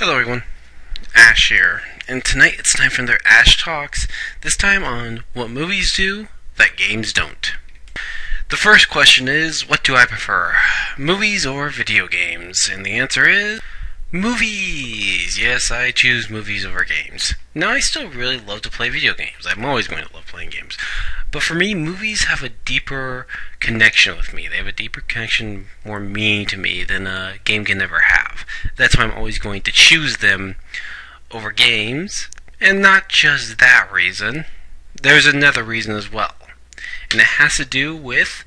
Hello everyone, Ash here, and tonight it's time for another Ash Talks, this time on what movies do that games don't. The first question is, what do I prefer, movies or video games? And the answer is, movies! Yes, I choose movies over games. Now, I still really love to play video games. I'm always going to love playing games. But for me, movies have a deeper connection with me. They have a deeper connection, more meaning to me than a game can ever have. That's why I'm always going to choose them over games. And not just that reason. There's another reason as well. And it has to do with,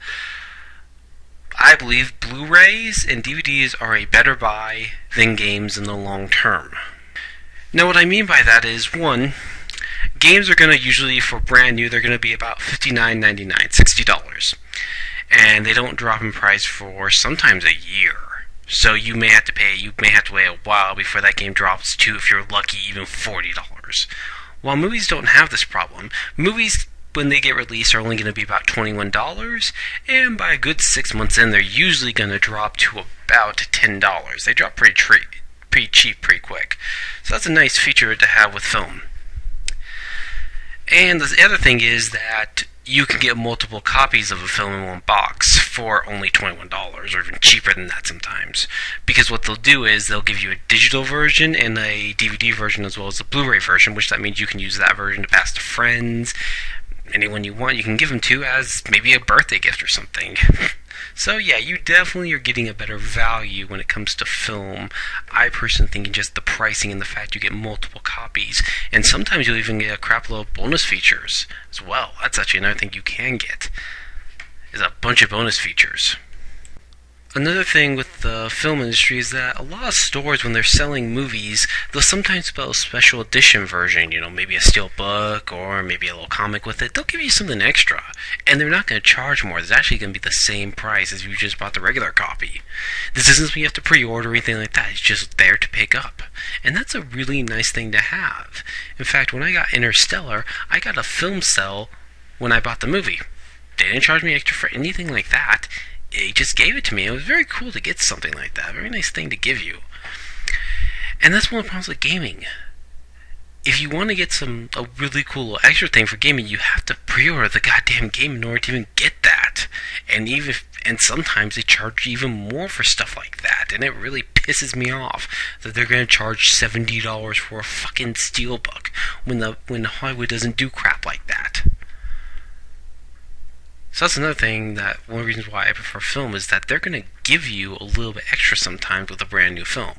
I believe, Blu-rays and DVDs are a better buy than games in the long term. Now, what I mean by that is, one, games are going to usually, for brand new, they're going to be about $59.99, $60. And they don't drop in price for sometimes a year. So you may have to wait a while before that game drops to, if you're lucky, even $40. While movies don't have this problem, movies, when they get released, are only going to be about $21, and by a good 6 months in, they're usually going to drop to about $10. They drop pretty cheap pretty quick. So that's a nice feature to have with film. And the other thing is that you can get multiple copies of a film in one box for only $21, or even cheaper than that sometimes. Because what they'll do is they'll give you a digital version and a DVD version as well as a Blu-ray version, which that means you can use that version to pass to friends. Anyone you want, you can give them to as maybe a birthday gift or something. So yeah, you definitely are getting a better value when it comes to film. I personally think just the pricing and the fact you get multiple copies, and sometimes you'll even get a crap load of bonus features as well. That's actually another thing you can get, is a bunch of bonus features. Another thing with the film industry is that a lot of stores, when they're selling movies, they'll sometimes spell a special edition version, maybe a steel book or maybe a little comic with it. They'll give you something extra, and they're not going to charge more. It's actually going to be the same price as if you just bought the regular copy. This isn't something you have to pre-order or anything like that. It's just there to pick up. And that's a really nice thing to have. In fact, when I got Interstellar, I got a film sale when I bought the movie. They didn't charge me extra for anything like that. He just gave it to me. It was very cool to get something like that. Very nice thing to give you. And that's one of the problems with gaming. If you want to get a really cool extra thing for gaming, you have to pre-order the goddamn game in order to even get that. And sometimes they charge you even more for stuff like that. And it really pisses me off that they're going to charge $70 for a fucking steelbook when Hollywood doesn't do crap like that. So that's another thing, that one of the reasons why I prefer film is that they're going to give you a little bit extra sometimes with a brand new film.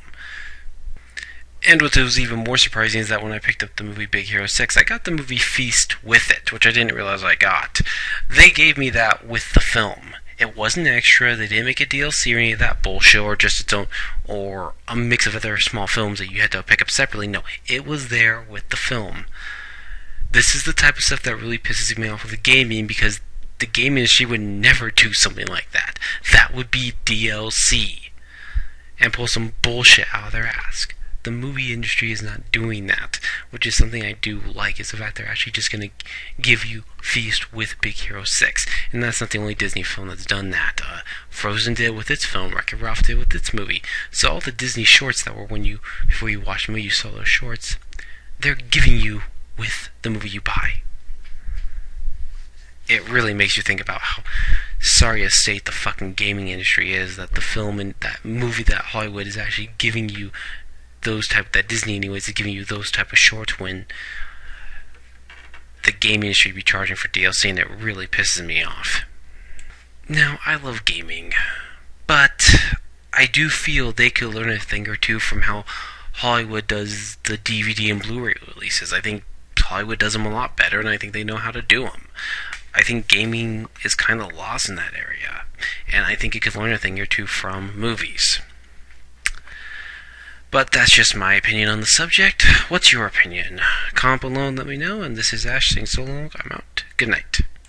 And what was even more surprising is that when I picked up the movie Big Hero 6, I got the movie Feast with it, which I didn't realize I got. They gave me that with the film. It wasn't extra, they didn't make a DLC or any of that bullshit, or just its own, or a mix of other small films that you had to pick up separately. No, it was there with the film. This is the type of stuff that really pisses me off with the gaming, because the game industry would never do something like that. That would be DLC. And pull some bullshit out of their ass. The movie industry is not doing that, which is something I do like, is the fact they're actually just going to give you Feast with Big Hero 6. And that's not the only Disney film that's done that. Frozen did with its film, Wreck-It Ralph did with its movie. So all the Disney shorts that were before you watched the movie, you saw those shorts, they're giving you with the movie you buy. It really makes you think about how sorry a state the fucking gaming industry is, that the film and that movie that Hollywood is actually giving you that Disney anyways is giving you those type of shorts when the gaming industry be charging for DLC, and it really pisses me off. Now, I love gaming, but I do feel they could learn a thing or two from how Hollywood does the DVD and Blu-ray releases. I think Hollywood does them a lot better, and I think they know how to do them. I think gaming is kind of lost in that area, and I think it could learn a thing or two from movies. But that's just my opinion on the subject. What's your opinion? Comment below and let me know, and this is Ash saying so long. I'm out. Good night.